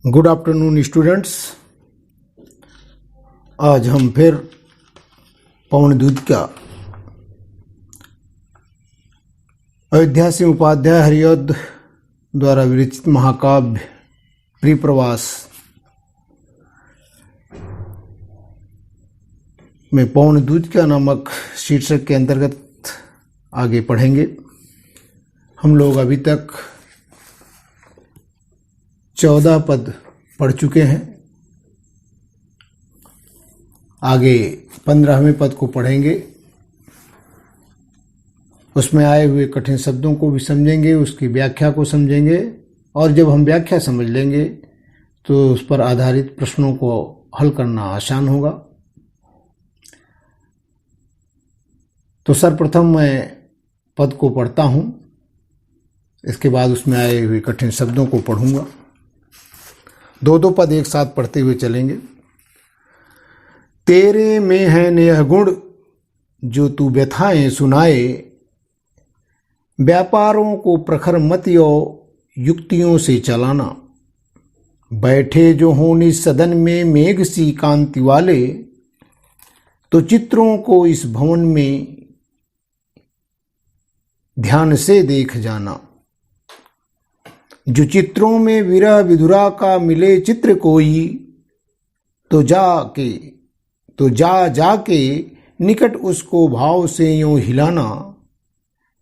Good afternoon students. आज हम फिर पवन दूत का अयोध्या सिंह उपाध्याय हरिऔध द्वारा विरचित महाकाव्य प्रिप्रवास में पवन दूत का नामक शीर्षक के अंतर्गत आगे पढ़ेंगे। हम लोग अभी तक 14 पद पढ़ चुके हैं। आगे 15वें पद को पढ़ेंगे। उसमें आए हुए कठिन शब्दों को भी समझेंगे, उसकी व्याख्या को समझेंगे, और जब हम व्याख्या समझ लेंगे तो उस पर आधारित प्रश्नों को हल करना आसान होगा। तो सर्वप्रथम मैं पद को पढ़ता हूँ, इसके बाद उसमें आए हुए कठिन शब्दों को पढ़ूंगा। दो पद एक साथ पढ़ते हुए चलेंगे। तेरे में है नेह गुण जो तू व्यथाएं सुनाए, व्यापारों को प्रखर मतियों युक्तियों से चलाना। बैठे जो होनी सदन में मेघ सी कांति वाले, तो चित्रों को इस भवन में ध्यान से देख जाना। जो चित्रों में विरह विधुरा का मिले चित्र कोई, तो जा जाके निकट उसको भाव से यूं हिलाना।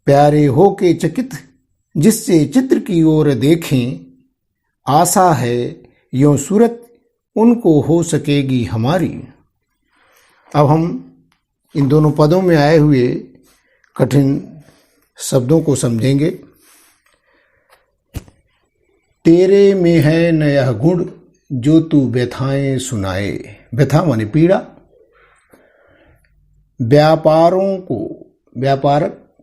प्यारे हो के चकित जिससे चित्र की ओर देखें, आशा है यूं सूरत उनको हो सकेगी हमारी। अब हम इन दोनों पदों में आए हुए कठिन शब्दों को समझेंगे। तेरे में है न यह गुण जो तू व्यथाएं सुनाए। व्यथा माने पीड़ा। व्यापारों को, व्यापारक,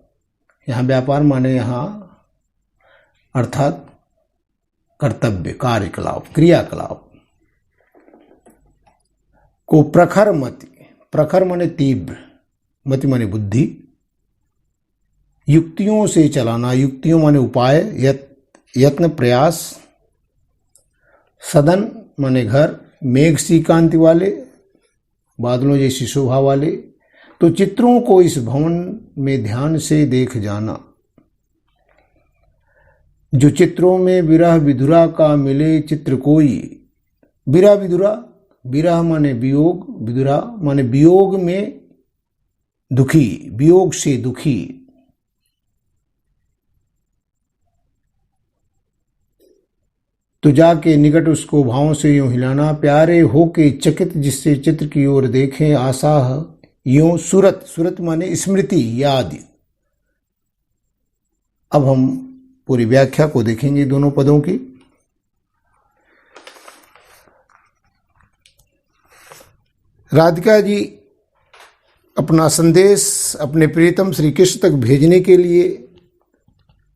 यहाँ व्यापार माने यहाँ अर्थात कर्तव्य, कार्यकलाप, क्रियाकलाप को प्रखर मति, प्रखर माने तीव्र, मति माने बुद्धि, युक्तियों से चलाना, युक्तियों माने उपाय, यत्न, प्रयास। सदन माने घर, मेघ सी कांति वाले, बादलों जैसी शोभा वाले, तो चित्रों को इस भवन में ध्यान से देख जाना। जो चित्रों में विरह विधुरा का मिले चित्र कोई। विरह विधुरा, विरह माने वियोग, विधुरा माने वियोग में दुखी, वियोग से दुखी। तो जाके निकट उसको भावों से यूं हिलाना। प्यारे हो के चकित जिससे चित्र की ओर देखें, आशा यूं सूरत, सूरत माने स्मृति, याद। अब हम पूरी व्याख्या को देखेंगे दोनों पदों की। राधिका जी अपना संदेश अपने प्रियतम श्री कृष्ण तक भेजने के लिए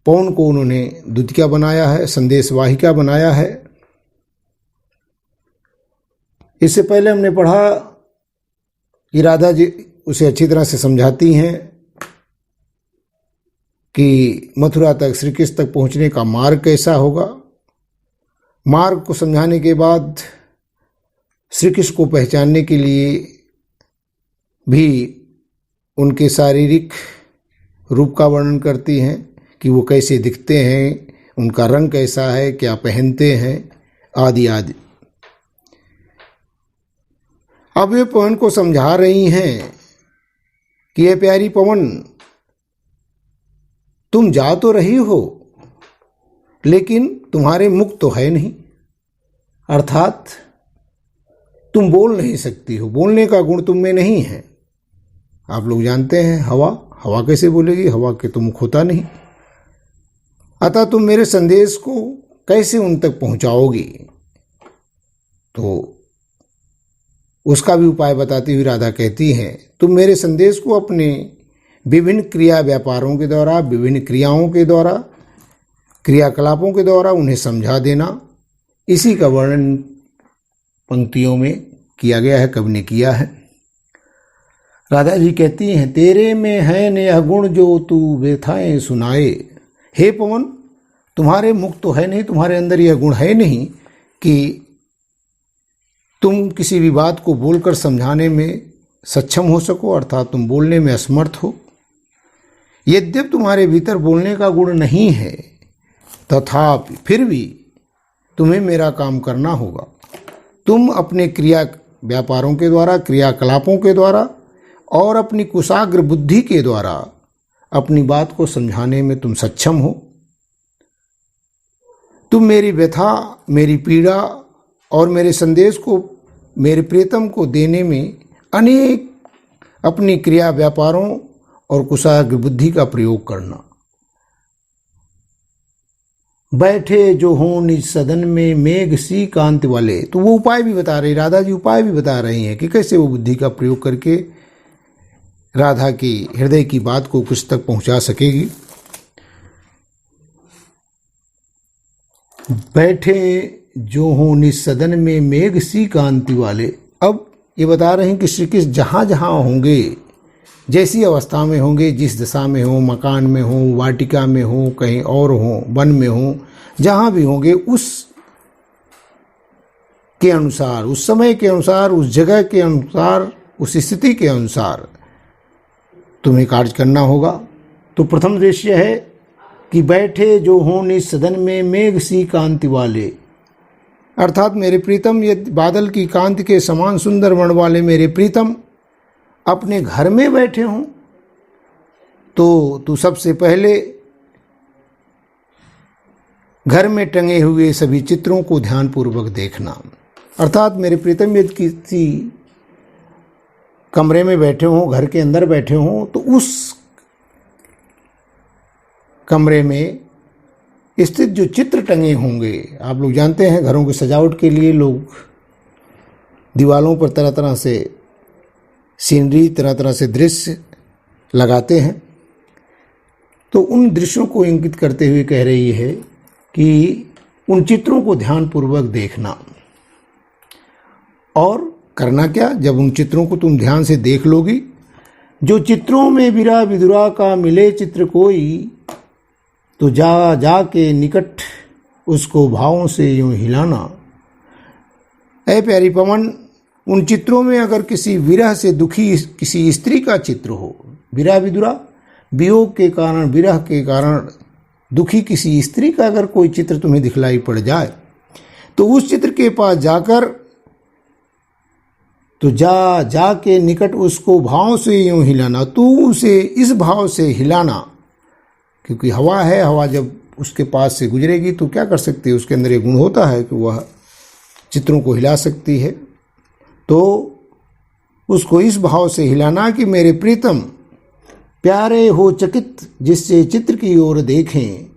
पवन को उन्होंने दूतिका बनाया है, संदेशवाहिका बनाया है। इससे पहले हमने पढ़ा कि राधा जी उसे अच्छी तरह से समझाती हैं कि मथुरा तक, श्री कृष्ण तक पहुंचने का मार्ग कैसा होगा। मार्ग को समझाने के बाद श्री कृष्ण को पहचानने के लिए भी उनके शारीरिक रूप का वर्णन करती हैं कि वो कैसे दिखते हैं, उनका रंग कैसा है, क्या पहनते हैं, आदि आदि। अब वे पवन को समझा रही हैं कि ये प्यारी पवन, तुम जा तो रही हो लेकिन तुम्हारे मुख तो है नहीं, अर्थात तुम बोल नहीं सकती हो, बोलने का गुण तुम में नहीं है। आप लोग जानते हैं हवा कैसे बोलेगी, हवा के तो मुख होता नहीं। अतः तुम मेरे संदेश को कैसे उन तक पहुंचाओगी। तो उसका भी उपाय बताती हुई राधा कहती हैं, तुम मेरे संदेश को अपने विभिन्न क्रिया व्यापारों के द्वारा, विभिन्न क्रियाओं के द्वारा, क्रियाकलापों के द्वारा उन्हें समझा देना। इसी का वर्णन पंक्तियों में किया गया है, कवि ने किया है। राधा जी कहती हैं, तेरे में है न यह गुण जो तू व्यथाएं सुनाए। हे पवन, तुम्हारे मुख तो है नहीं, तुम्हारे अंदर यह गुण है नहीं कि तुम किसी भी बात को बोलकर समझाने में सक्षम हो सको, अर्थात तुम बोलने में असमर्थ हो। यद्यपि तुम्हारे भीतर बोलने का गुण नहीं है, तथापि फिर भी तुम्हें मेरा काम करना होगा। तुम अपने क्रिया व्यापारों के द्वारा, क्रियाकलापों के द्वारा और अपनी कुशाग्र बुद्धि के द्वारा अपनी बात को समझाने में तुम सक्षम हो। तुम मेरी व्यथा, मेरी पीड़ा और मेरे संदेश को मेरे प्रियतम को देने में अनेक अपनी क्रिया व्यापारों और कुशाग्र बुद्धि का प्रयोग करना। बैठे जो हों निज सदन में मेघ सी कांति वाले, तो वो उपाय भी बता रहे, राधा जी उपाय भी बता रही हैं कि कैसे वो बुद्धि का प्रयोग करके राधा की हृदय की बात को किस तक पहुंचा सकेगी। बैठे जो हों निज सदन में मेघ सी कांति वाले। अब ये बता रहे हैं कि श्री कृष्ण जहाँ जहाँ होंगे, जैसी अवस्था में होंगे, जिस दशा में हो, मकान में हो, वाटिका में हो, कहीं और हो, वन में हो, जहाँ भी होंगे, उस के अनुसार, उस समय के अनुसार, उस जगह के अनुसार, उस स्थिति के अनुसार तुम्हें कार्य करना होगा। तो प्रथम दृश्य है कि बैठे जो हों निज सदन में मेघ सी कांति वाले, अर्थात मेरे प्रीतम, ये बादल की कांति के समान सुंदर वर्ण वाले मेरे प्रीतम अपने घर में बैठे हों, तो तू सबसे पहले घर में टंगे हुए सभी चित्रों को ध्यानपूर्वक देखना। अर्थात मेरे प्रीतम यदि किसी कमरे में बैठे हों, घर के अंदर बैठे हों, तो उस कमरे में स्थित जो चित्र टंगे होंगे, आप लोग जानते हैं घरों की सजावट के लिए लोग दीवालों पर तरह तरह से सीनरी, तरह तरह से दृश्य लगाते हैं, तो उन दृश्यों को इंगित करते हुए कह रही है कि उन चित्रों को ध्यानपूर्वक देखना। और करना क्या, जब उन चित्रों को तुम ध्यान से देख लोगी, जो चित्रों में विरा विदुरा का मिले चित्र कोई, तो जा जा के निकट उसको भावों से यूं हिलाना। ऐ प्यारी पवन, उन चित्रों में अगर किसी विरह से दुखी किसी स्त्री का चित्र हो, विरह विदुरा, वियोग के कारण, विरह के कारण दुखी किसी स्त्री का अगर कोई चित्र तुम्हें दिखलाई पड़ जाए, तो उस चित्र के पास जाकर, तो जा जा के निकट उसको भाव से यूं हिलाना। तू उसे इस भाव से हिलाना, क्योंकि हवा है, हवा जब उसके पास से गुजरेगी तो क्या कर सकती है, उसके अंदर ये गुण होता है कि वह चित्रों को हिला सकती है। तो उसको इस भाव से हिलाना कि मेरे प्रीतम प्यारे हो चकित जिससे चित्र की ओर देखें।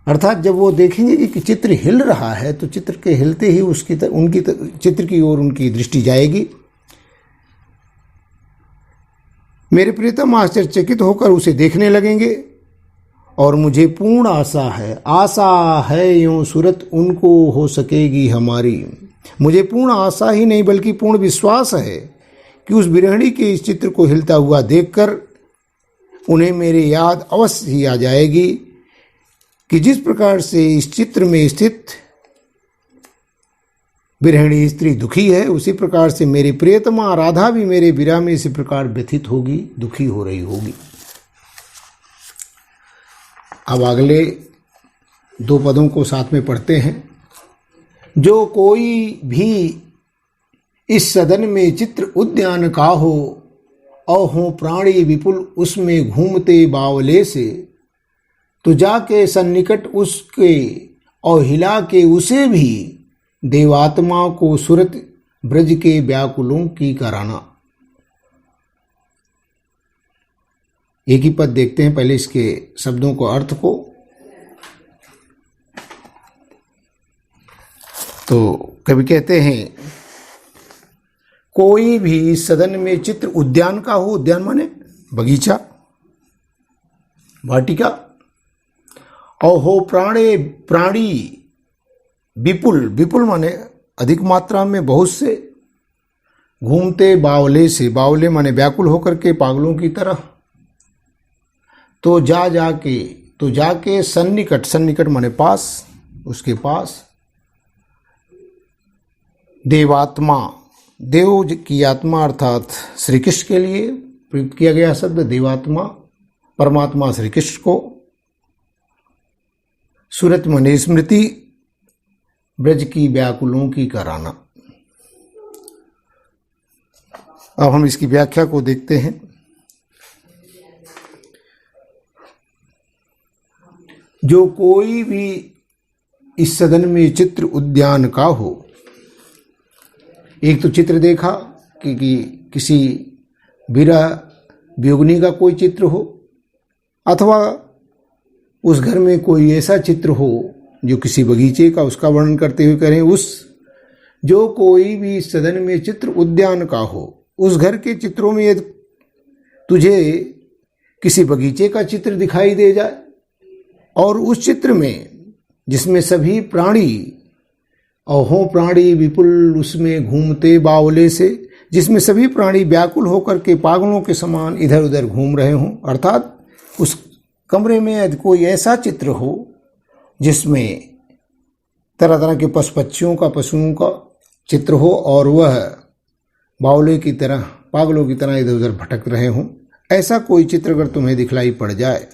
अर्थात जब वो देखेंगे कि चित्र हिल रहा है, तो चित्र के हिलते ही उनकी चित्र की ओर उनकी दृष्टि जाएगी। मेरे प्रीतम आश्चर्यचकित होकर उसे देखने लगेंगे। और मुझे पूर्ण आशा है यूं सूरत उनको हो सकेगी हमारी। मुझे पूर्ण आशा ही नहीं बल्कि पूर्ण विश्वास है कि उस बिरहणी के इस चित्र को हिलता हुआ देखकर उन्हें मेरी याद अवश्य ही आ जाएगी कि जिस प्रकार से इस चित्र में स्थित बिरहणी स्त्री दुखी है, उसी प्रकार से मेरी प्रियतमा राधा भी मेरे विरह में इसी प्रकार व्यथित होगी, दुखी हो रही होगी। अब अगले दो पदों को साथ में पढ़ते हैं। जो कोई भी इस सदन में चित्र उद्यान का हो, और हो प्राणी विपुल उसमें घूमते बावले से, तो जाके सन्निकट उसके और हिला के उसे भी देवात्मा को सुरत ब्रज के व्याकुलों की कराना। एक ही पद देखते हैं, पहले इसके शब्दों को, अर्थ को। तो कवि कहते हैं कोई भी सदन में चित्र उद्यान का हो, उद्यान माने बगीचा, वाटिका, और हो प्राणी विपुल, विपुल माने अधिक मात्रा में, बहुत से, घूमते बावले से, बावले माने व्याकुल होकर के पागलों की तरह, तो जाके सन्निकट, सन्निकट माने पास, उसके पास, देवात्मा, देव की आत्मा अर्थात श्री कृष्ण के लिए प्रयुक्त किया गया शब्द देवात्मा, परमात्मा श्री कृष्ण को। सूरत मने स्मृति, ब्रज की व्याकुलों की कराना। अब हम इसकी व्याख्या को देखते हैं। जो कोई भी इस सदन में चित्र उद्यान का हो, एक तो चित्र देखा कि किसी विरह वियोगिनी का कोई चित्र हो, अथवा उस घर में कोई ऐसा चित्र हो जो किसी बगीचे का, उसका वर्णन करते हुए करें उस जो कोई भी इस सदन में चित्र उद्यान का हो, उस घर के चित्रों में यदि तुझे किसी बगीचे का चित्र दिखाई दे जाए और उस चित्र में जिसमें सभी प्राणी अहो प्राणी विपुल उसमें घूमते बावले से, जिसमें सभी प्राणी व्याकुल होकर के पागलों के समान इधर उधर घूम रहे हों, अर्थात उस कमरे में यदि कोई ऐसा चित्र हो जिसमें तरह तरह के पशु पक्षियों का, पशुओं का चित्र हो और वह बावले की तरह, पागलों की तरह इधर उधर भटक रहे हों, ऐसा कोई चित्र अगर तुम्हें दिखलाई पड़ जाए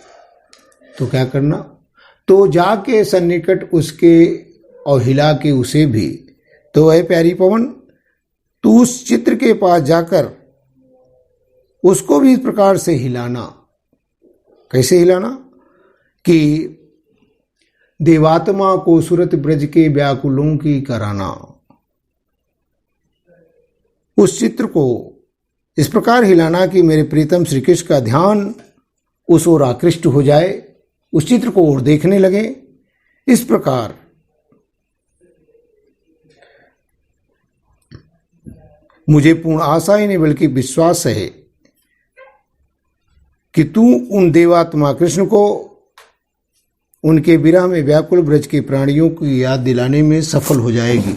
तो क्या करना? तो जाके सन्निकट उसके और हिला के उसे भी, तो वह प्यारी पवन तू उस चित्र के पास जाकर उसको भी इस प्रकार से हिलाना। कैसे हिलाना? कि देवात्मा को सुरत ब्रज के व्याकुलों की कराना। उस चित्र को इस प्रकार हिलाना कि मेरे प्रीतम श्री कृष्ण का ध्यान उस ओर आकृष्ट हो जाए, उस चित्र को और देखने लगे। इस प्रकार मुझे पूर्ण आशा ही नहीं बल्कि विश्वास है कि तू उन देवात्मा कृष्ण को उनके विरह में व्याकुल ब्रज के प्राणियों की याद दिलाने में सफल हो जाएगी।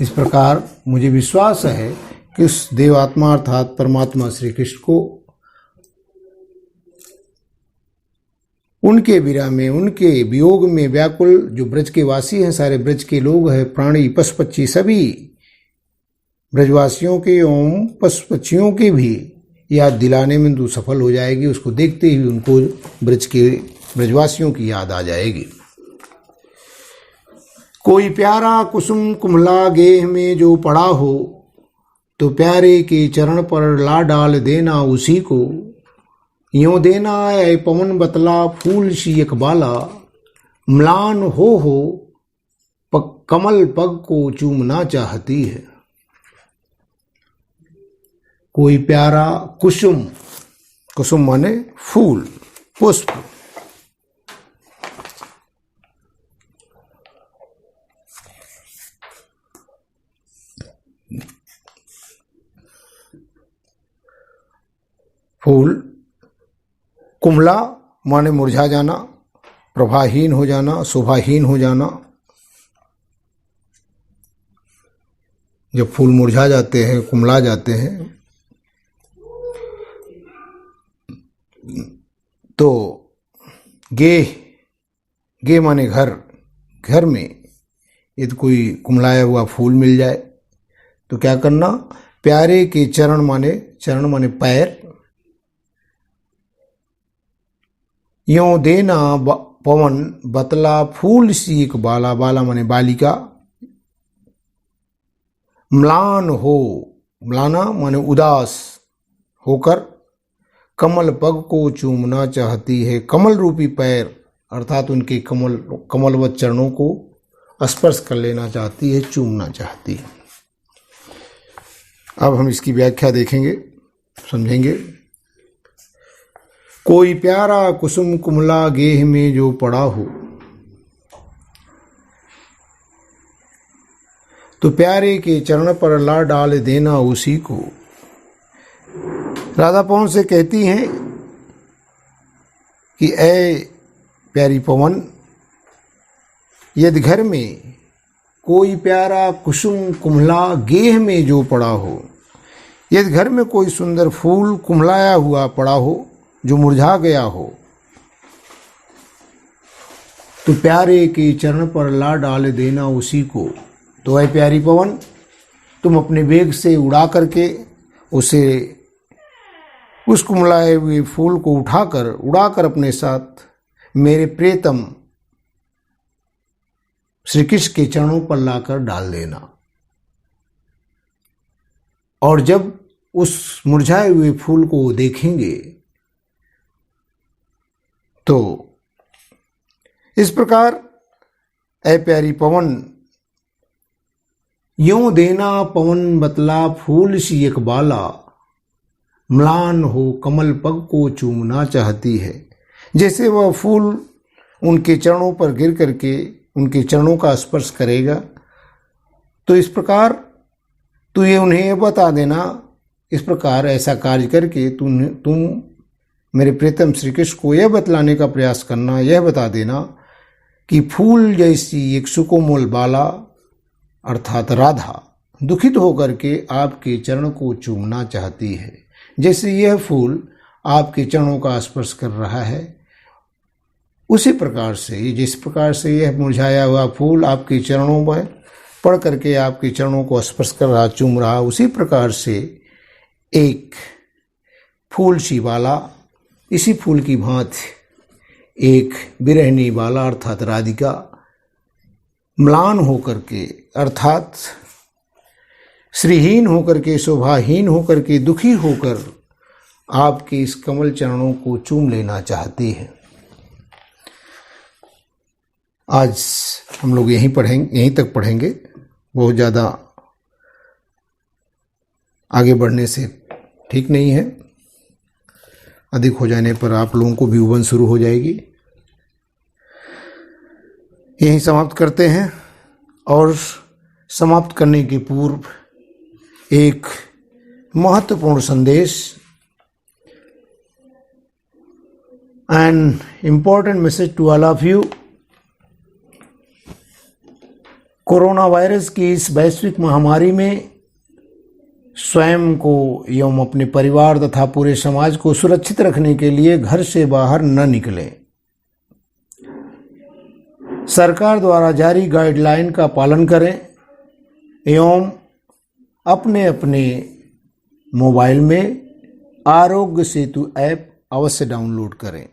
इस प्रकार मुझे विश्वास है कि उस देवात्मा अर्थात परमात्मा श्री कृष्ण को उनके विरह में, उनके वियोग में व्याकुल जो ब्रज के वासी हैं, सारे ब्रज के लोग हैं, प्राणी पशु पक्षी सभी ब्रजवासियों के एवं पशु पक्षियों की भी याद दिलाने में तू सफल हो जाएगी। उसको देखते ही उनको ब्रजवासियों की याद आ जाएगी। कोई प्यारा कुसुम कुमला गेह में जो पड़ा हो, तो प्यारे के चरण पर ला डाल देना उसी को। यों देना ऐ पवन बतला फूल सी इकबाला, म्लान हो कमल पग को चूमना चाहती है। कोई प्यारा कुसुम, कुसुम माने फूल, पुष्प, फूल, कुमला माने मुरझा जाना, प्रभाहीन हो जाना, शोभाहीन हो जाना। जब फूल मुरझा जाते हैं, कुमला जाते हैं, तो गेह माने घर, घर में यदि कोई कुमलाया हुआ फूल मिल जाए तो क्या करना? प्यारे के चरण माने पैर, यों देना पवन बतला फूल सी एक बाला, बाला माने बालिका, म्लान हो, म्लाना माने उदास होकर, कमल पग को चूमना चाहती है। कमल रूपी पैर अर्थात उनके कमलवत चरणों को स्पर्श कर लेना चाहती है, चूमना चाहती है। अब हम इसकी व्याख्या देखेंगे, समझेंगे। कोई प्यारा कुसुम कुमला गेह में जो पड़ा हो, तो प्यारे के चरण पर ला डाल देना उसी को। राधा पवन से कहती हैं कि ऐ प्यारी पवन, यदि घर में कोई प्यारा कुसुम कुमला गेह में जो पड़ा हो, यदि घर में कोई सुंदर फूल कुमलाया हुआ पड़ा हो जो मुरझा गया हो, तो प्यारे के चरण पर ला डाल देना उसी को। तो ऐ प्यारी पवन, तुम अपने वेग से उड़ा करके उस कुमलाए हुए फूल को उड़ाकर अपने साथ मेरे प्रियतम श्री कृष्ण के चरणों पर लाकर डाल देना। और जब उस मुरझाए हुए फूल को देखेंगे तो इस प्रकार ऐ प्यारी पवन, यूं देना पवन बतला फूल सी एक बाला, म्लान हो कमल पग को चूमना चाहती है। जैसे वह फूल उनके चरणों पर गिर करके उनके चरणों का स्पर्श करेगा, तो इस प्रकार तू ये उन्हें बता देना, इस प्रकार ऐसा कार्य करके तुम मेरे प्रियतम श्री कृष्ण को यह बतलाने का प्रयास करना, यह बता देना कि फूल जैसी एक सुकोमल बाला अर्थात राधा दुखित होकर के आपके चरण को चूमना चाहती है। जैसे यह फूल आपके चरणों का स्पर्श कर रहा है, उसी प्रकार से जिस प्रकार से यह मुरझाया हुआ फूल आपके चरणों में पड़ करके आपके चरणों को स्पर्श कर रहा, चूम रहा, उसी प्रकार से एक फूल सी बाला, इसी फूल की भांति एक विरहिणी बाला अर्थात राधिका म्लान होकर के अर्थात श्रीहीन होकर के, शोभाहीन होकर के, दुखी होकर आपके इस कमल चरणों को चूम लेना चाहती है। आज हम लोग यहीं तक पढ़ेंगे। बहुत ज़्यादा आगे बढ़ने से ठीक नहीं है, अधिक हो जाने पर आप लोगों को भी उबन शुरू हो जाएगी। यहीं समाप्त करते हैं। और समाप्त करने के पूर्व एक महत्वपूर्ण संदेश, an important message to all of you. Corona virus की इस वैश्विक महामारी में स्वयं को एवं अपने परिवार तथा पूरे समाज को सुरक्षित रखने के लिए घर से बाहर न निकलें। सरकार द्वारा जारी गाइडलाइन का पालन करें एवं अपने अपने मोबाइल में आरोग्य सेतु ऐप अवश्य डाउनलोड करें।